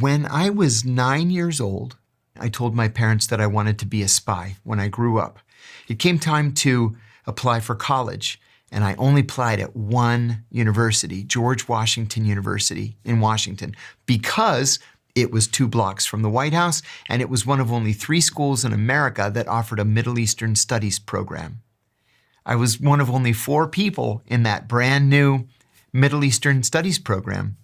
When I was 9 years old, I told my parents that I wanted to be a spy when I grew up. It came time to apply for college, and I only applied at one university, George Washington University in Washington, because it was 2 blocks from the White House, and it was one of only 3 schools in America that offered a Middle Eastern Studies program. I was one of only 4 people in that brand new Middle Eastern Studies program.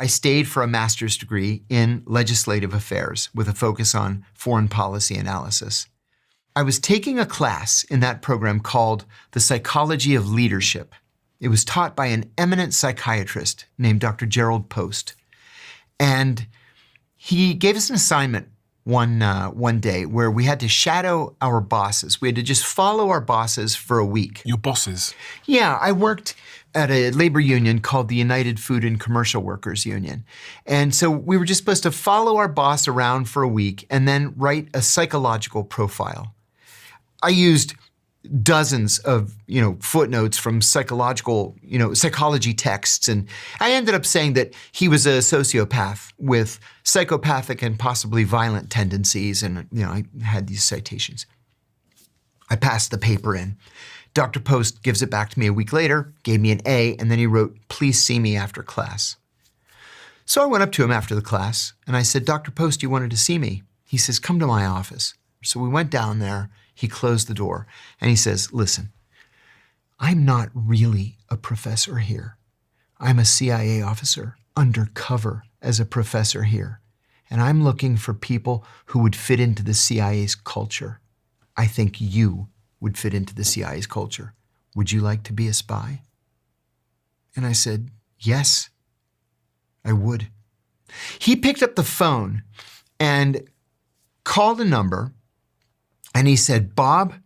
I stayed for a master's degree in legislative affairs with a focus on foreign policy analysis. I was taking a class in that program called The Psychology of Leadership. It was taught by an eminent psychiatrist named Dr. Gerald Post. And he gave us an assignment one day where we had to shadow our bosses. We had to just follow our bosses for a week. Your bosses? Yeah, I worked at a labor union called the United Food and Commercial Workers Union. And so we were just supposed to follow our boss around for a week and then write a psychological profile. I used dozens of, footnotes from psychology texts. And I ended up saying that he was a sociopath with psychopathic and possibly violent tendencies. And, I had these citations. I passed the paper in. Dr. Post gives it back to me a week later, gave me an A, and then he wrote, "Please see me after class." So I went up to him after the class and I said, "Dr. Post, you wanted to see me?" He says, "Come to my office." So we went down there, he closed the door and he says, "Listen, I'm not really a professor here. I'm a CIA officer undercover as a professor here. And I'm looking for people who would fit into the CIA's culture. I think you would fit into the CIA's culture. Would you like to be a spy?" And I said, "Yes, I would." He picked up the phone and called a number and he said, "Bob,